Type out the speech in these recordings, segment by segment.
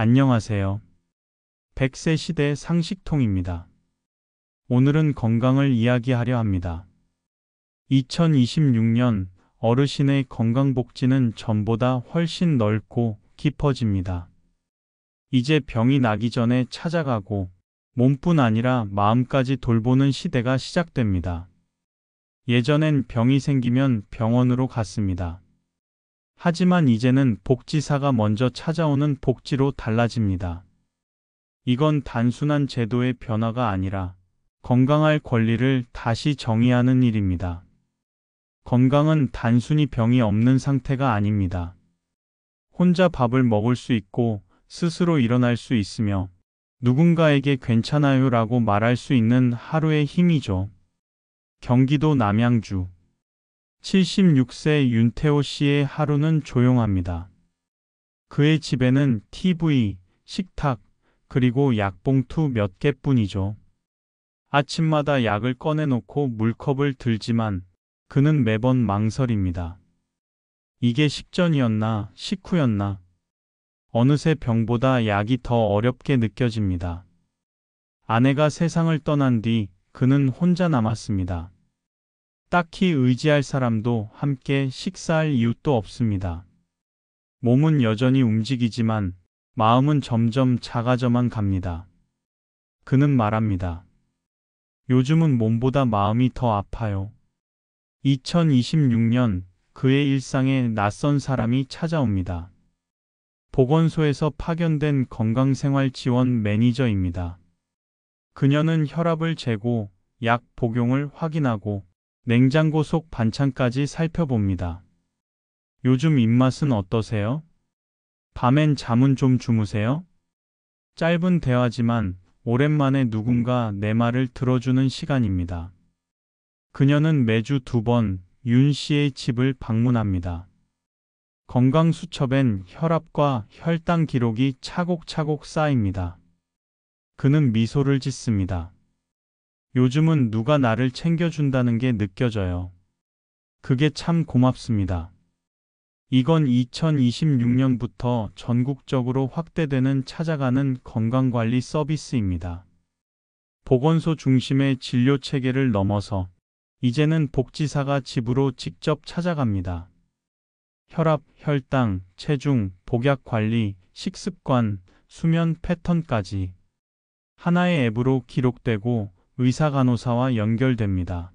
안녕하세요. 100세 시대 상식통입니다. 오늘은 건강을 이야기하려 합니다. 2026년 어르신의 건강복지는 전보다 훨씬 넓고 깊어집니다. 이제 병이 나기 전에 찾아가고 몸뿐 아니라 마음까지 돌보는 시대가 시작됩니다. 예전엔 병이 생기면 병원으로 갔습니다. 하지만 이제는 복지사가 먼저 찾아오는 복지로 달라집니다. 이건 단순한 제도의 변화가 아니라 건강할 권리를 다시 정의하는 일입니다. 건강은 단순히 병이 없는 상태가 아닙니다. 혼자 밥을 먹을 수 있고 스스로 일어날 수 있으며 누군가에게 괜찮아요라고 말할 수 있는 하루의 힘이죠. 경기도 남양주 76세 윤태호 씨의 하루는 조용합니다. 그의 집에는 TV, 식탁, 그리고 약봉투 몇 개뿐이죠. 아침마다 약을 꺼내놓고 물컵을 들지만 그는 매번 망설입니다. 이게 식전이었나, 식후였나? 어느새 병보다 약이 더 어렵게 느껴집니다. 아내가 세상을 떠난 뒤 그는 혼자 남았습니다. 딱히 의지할 사람도 함께 식사할 이웃도 없습니다. 몸은 여전히 움직이지만 마음은 점점 작아져만 갑니다. 그는 말합니다. 요즘은 몸보다 마음이 더 아파요. 2026년 그의 일상에 낯선 사람이 찾아옵니다. 보건소에서 파견된 건강생활지원 매니저입니다. 그녀는 혈압을 재고 약 복용을 확인하고 냉장고 속 반찬까지 살펴봅니다. 요즘 입맛은 어떠세요? 밤엔 잠은 좀 주무세요? 짧은 대화지만 오랜만에 누군가 내 말을 들어주는 시간입니다. 그녀는 매주 2번 윤 씨의 집을 방문합니다. 건강수첩엔 혈압과 혈당 기록이 차곡차곡 쌓입니다. 그는 미소를 짓습니다. 요즘은 누가 나를 챙겨준다는 게 느껴져요. 그게 참 고맙습니다. 이건 2026년부터 전국적으로 확대되는 찾아가는 건강관리 서비스입니다. 보건소 중심의 진료 체계를 넘어서 이제는 복지사가 집으로 직접 찾아갑니다. 혈압, 혈당, 체중, 복약 관리, 식습관, 수면 패턴까지 하나의 앱으로 기록되고 의사 간호사와 연결됩니다.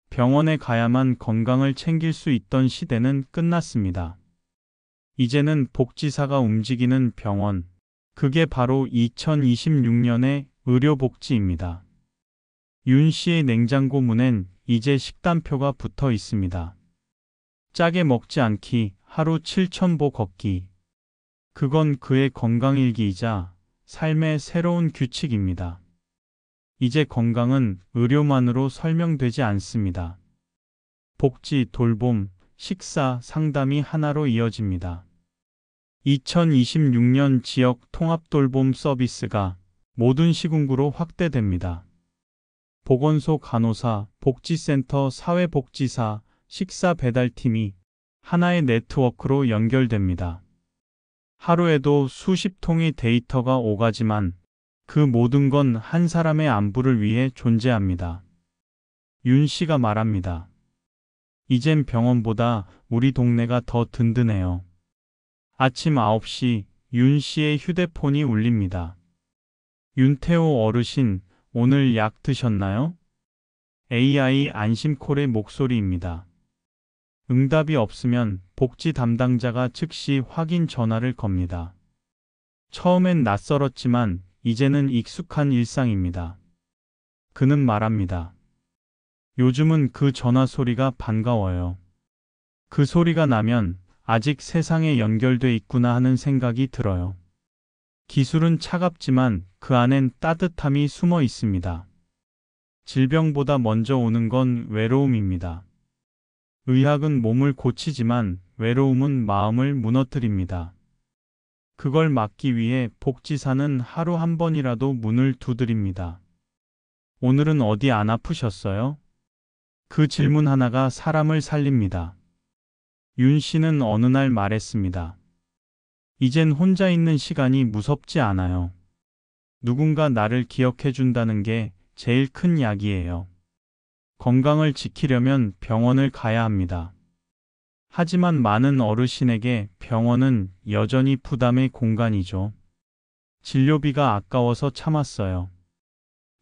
병원에 가야만 건강을 챙길 수 있던 시대는 끝났습니다. 이제는 복지사가 움직이는 병원, 그게 바로 2026년의 의료복지입니다. 윤 씨의 냉장고 문엔 이제 식단표가 붙어 있습니다. 짜게 먹지 않기, 하루 7,000보 걷기. 그건 그의 건강일기이자 삶의 새로운 규칙입니다. 이제 건강은 의료만으로 설명되지 않습니다. 복지, 돌봄, 식사, 상담이 하나로 이어집니다. 2026년 지역 통합돌봄 서비스가 모든 시군구로 확대됩니다. 보건소 간호사, 복지센터, 사회복지사, 식사 배달팀이 하나의 네트워크로 연결됩니다. 하루에도 수십 통의 데이터가 오가지만 그 모든 건 한 사람의 안부를 위해 존재합니다. 윤 씨가 말합니다. 이젠 병원보다 우리 동네가 더 든든해요. 아침 9시 윤 씨의 휴대폰이 울립니다. 윤태호 어르신, 오늘 약 드셨나요? AI 안심콜의 목소리입니다. 응답이 없으면 복지 담당자가 즉시 확인 전화를 겁니다. 처음엔 낯설었지만 이제는 익숙한 일상입니다. 그는 말합니다. 요즘은 그 전화 소리가 반가워요. 그 소리가 나면 아직 세상에 연결돼 있구나 하는 생각이 들어요. 기술은 차갑지만 그 안엔 따뜻함이 숨어 있습니다. 질병보다 먼저 오는 건 외로움입니다. 의학은 몸을 고치지만 외로움은 마음을 무너뜨립니다. 그걸 막기 위해 복지사는 하루 한 번이라도 문을 두드립니다. 오늘은 어디 안 아프셨어요? 그 질문 하나가 사람을 살립니다. 윤 씨는 어느 날 말했습니다. 이젠 혼자 있는 시간이 무섭지 않아요. 누군가 나를 기억해 준다는 게 제일 큰 약이에요. 건강을 지키려면 병원을 가야 합니다. 하지만 많은 어르신에게 병원은 여전히 부담의 공간이죠. 진료비가 아까워서 참았어요.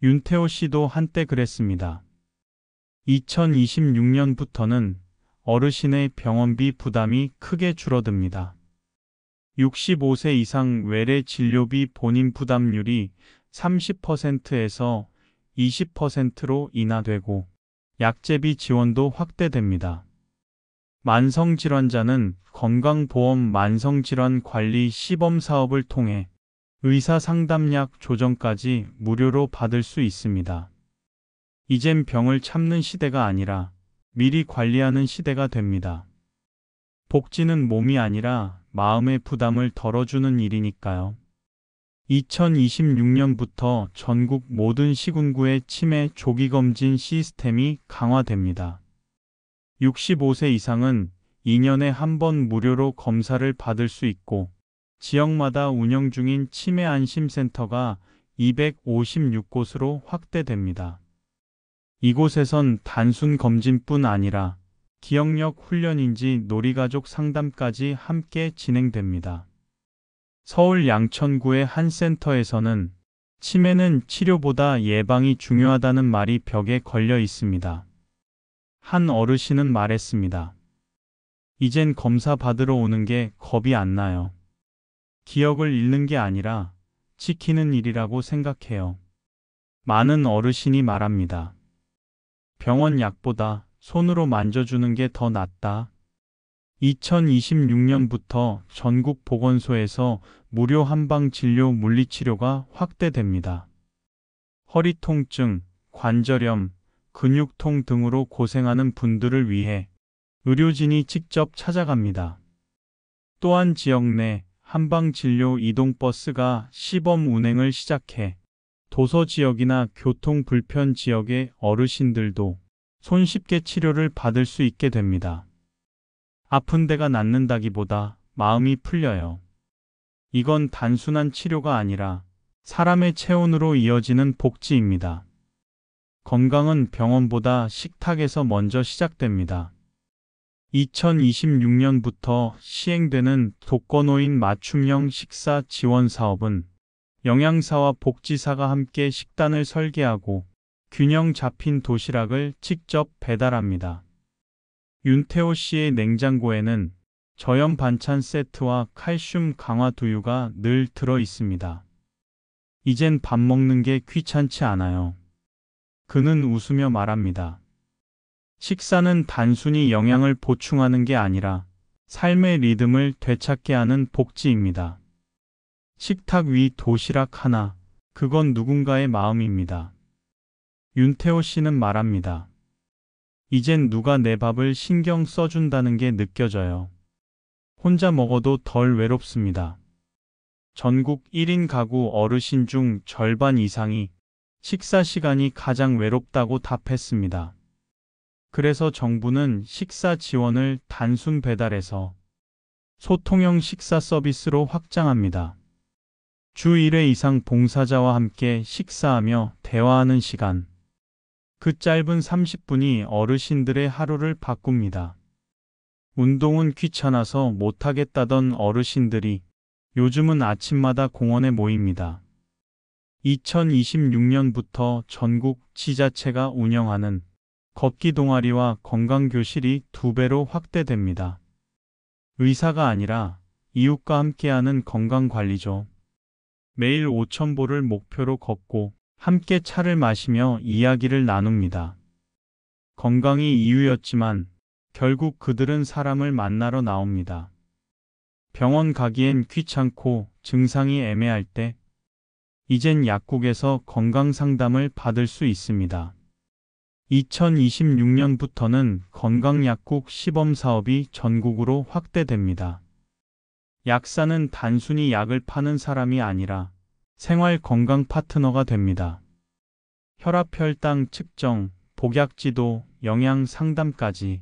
윤태호 씨도 한때 그랬습니다. 2026년부터는 어르신의 병원비 부담이 크게 줄어듭니다. 65세 이상 외래 진료비 본인 부담률이 30%에서 20%로 인하되고 약제비 지원도 확대됩니다. 만성질환자는 건강보험 만성질환관리 시범사업을 통해 의사 상담약 조정까지 무료로 받을 수 있습니다. 이젠 병을 참는 시대가 아니라 미리 관리하는 시대가 됩니다. 복지는 몸이 아니라 마음의 부담을 덜어주는 일이니까요. 2026년부터 전국 모든 시군구의 치매 조기검진 시스템이 강화됩니다. 65세 이상은 2년에 한 번 무료로 검사를 받을 수 있고 지역마다 운영 중인 치매 안심센터가 256곳으로 확대됩니다. 이곳에선 단순 검진뿐 아니라 기억력 훈련인지 놀이가족 상담까지 함께 진행됩니다. 서울 양천구의 한 센터에서는 치매는 치료보다 예방이 중요하다는 말이 벽에 걸려 있습니다. 한 어르신은 말했습니다. 이젠 검사 받으러 오는 게 겁이 안 나요. 기억을 잃는 게 아니라 지키는 일이라고 생각해요. 많은 어르신이 말합니다. 병원 약보다 손으로 만져주는 게 더 낫다. 2026년부터 전국 보건소에서 무료 한방진료 물리치료가 확대됩니다. 허리 통증, 관절염, 근육통 등으로 고생하는 분들을 위해 의료진이 직접 찾아갑니다. 또한 지역 내 한방진료 이동버스가 시범 운행을 시작해 도서 지역이나 교통 불편 지역의 어르신들도 손쉽게 치료를 받을 수 있게 됩니다. 아픈 데가 낫는다기보다 마음이 풀려요. 이건 단순한 치료가 아니라 사람의 체온으로 이어지는 복지입니다. 건강은 병원보다 식탁에서 먼저 시작됩니다. 2026년부터 시행되는 독거노인 맞춤형 식사 지원 사업은 영양사와 복지사가 함께 식단을 설계하고 균형 잡힌 도시락을 직접 배달합니다. 윤태호 씨의 냉장고에는 저염 반찬 세트와 칼슘 강화 두유가 늘 들어 있습니다. 이젠 밥 먹는 게 귀찮지 않아요. 그는 웃으며 말합니다. 식사는 단순히 영양을 보충하는 게 아니라 삶의 리듬을 되찾게 하는 복지입니다. 식탁 위 도시락 하나, 그건 누군가의 마음입니다. 윤태호 씨는 말합니다. 이젠 누가 내 밥을 신경 써준다는 게 느껴져요. 혼자 먹어도 덜 외롭습니다. 전국 1인 가구 어르신 중 절반 이상이 식사 시간이 가장 외롭다고 답했습니다. 그래서 정부는 식사 지원을 단순 배달에서 소통형 식사 서비스로 확장합니다. 주 1회 이상 봉사자와 함께 식사하며 대화하는 시간. 그 짧은 30분이 어르신들의 하루를 바꿉니다. 운동은 귀찮아서 못하겠다던 어르신들이 요즘은 아침마다 공원에 모입니다. 2026년부터 전국 지자체가 운영하는 걷기 동아리와 건강교실이 2배로 확대됩니다. 의사가 아니라 이웃과 함께하는 건강관리죠. 매일 5,000보를 목표로 걷고 함께 차를 마시며 이야기를 나눕니다. 건강이 이유였지만 결국 그들은 사람을 만나러 나옵니다. 병원 가기엔 귀찮고 증상이 애매할 때 이젠 약국에서 건강상담을 받을 수 있습니다. 2026년부터는 건강약국 시범사업이 전국으로 확대됩니다. 약사는 단순히 약을 파는 사람이 아니라 생활 건강 파트너가 됩니다. 혈압 혈당 측정, 복약 지도, 영양 상담까지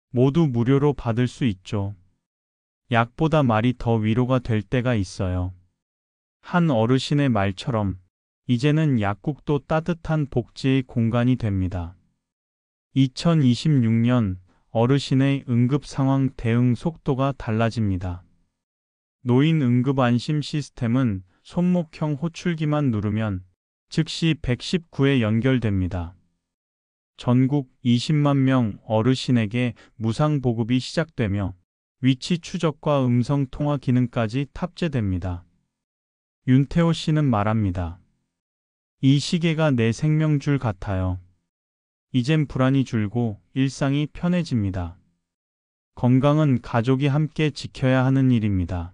모두 무료로 받을 수 있죠. 약보다 말이 더 위로가 될 때가 있어요. 한 어르신의 말처럼 이제는 약국도 따뜻한 복지의 공간이 됩니다. 2026년 어르신의 응급 상황 대응 속도가 달라집니다. 노인 응급 안심 시스템은 손목형 호출기만 누르면 즉시 119에 연결됩니다. 전국 20만 명 어르신에게 무상 보급이 시작되며 위치 추적과 음성 통화 기능까지 탑재됩니다. 윤태호 씨는 말합니다. 이 시계가 내 생명줄 같아요. 이젠 불안이 줄고 일상이 편해집니다. 건강은 가족이 함께 지켜야 하는 일입니다.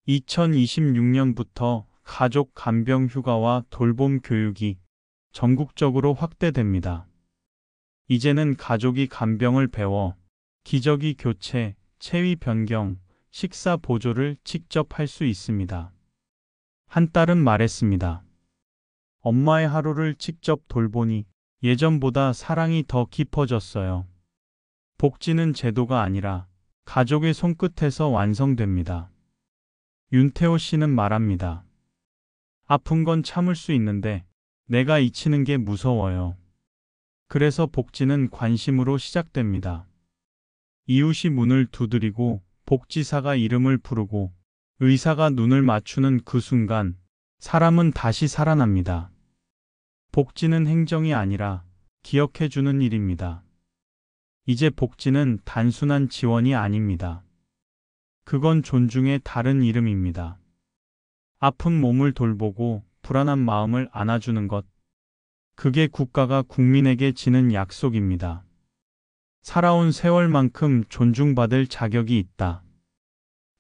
2026년부터 가족 간병 휴가와 돌봄 교육이 전국적으로 확대됩니다. 이제는 가족이 간병을 배워 기저귀 교체, 체위 변경, 식사 보조를 직접 할 수 있습니다. 한 딸은 말했습니다. 엄마의 하루를 직접 돌보니 예전보다 사랑이 더 깊어졌어요. 복지는 제도가 아니라 가족의 손끝에서 완성됩니다. 윤태호 씨는 말합니다. 아픈 건 참을 수 있는데 내가 잊히는 게 무서워요. 그래서 복지는 관심으로 시작됩니다. 이웃이 문을 두드리고 복지사가 이름을 부르고 의사가 눈을 맞추는 그 순간 사람은 다시 살아납니다. 복지는 행정이 아니라 기억해주는 일입니다. 이제 복지는 단순한 지원이 아닙니다. 그건 존중의 다른 이름입니다. 아픈 몸을 돌보고 불안한 마음을 안아주는 것. 그게 국가가 국민에게 지는 약속입니다. 살아온 세월만큼 존중받을 자격이 있다.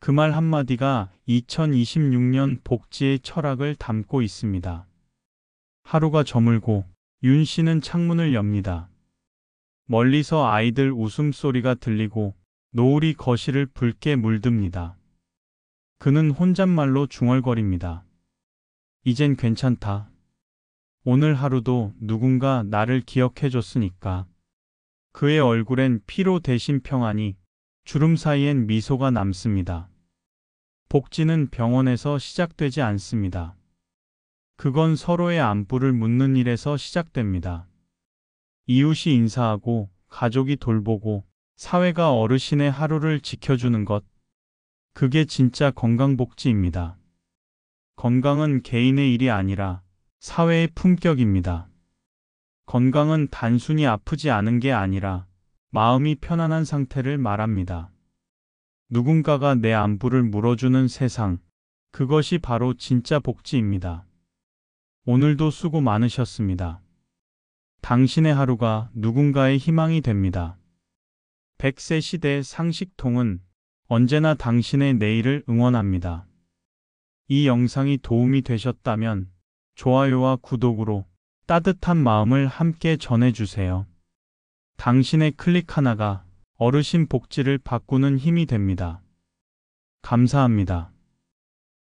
그 말 한마디가 2026년 복지의 철학을 담고 있습니다. 하루가 저물고 윤 씨는 창문을 엽니다. 멀리서 아이들 웃음소리가 들리고 노을이 거실을 붉게 물듭니다. 그는 혼잣말로 중얼거립니다. 이젠 괜찮다. 오늘 하루도 누군가 나를 기억해줬으니까. 그의 얼굴엔 피로 대신 평안이, 주름 사이엔 미소가 남습니다. 복지는 병원에서 시작되지 않습니다. 그건 서로의 안부를 묻는 일에서 시작됩니다. 이웃이 인사하고, 가족이 돌보고, 사회가 어르신의 하루를 지켜주는 것. 그게 진짜 건강복지입니다. 건강은 개인의 일이 아니라 사회의 품격입니다. 건강은 단순히 아프지 않은 게 아니라 마음이 편안한 상태를 말합니다. 누군가가 내 안부를 물어주는 세상, 그것이 바로 진짜 복지입니다. 오늘도 수고 많으셨습니다. 당신의 하루가 누군가의 희망이 됩니다. 100세 시대 상식통은 언제나 당신의 내일을 응원합니다. 이 영상이 도움이 되셨다면 좋아요와 구독으로 따뜻한 마음을 함께 전해주세요. 당신의 클릭 하나가 어르신 복지를 바꾸는 힘이 됩니다. 감사합니다.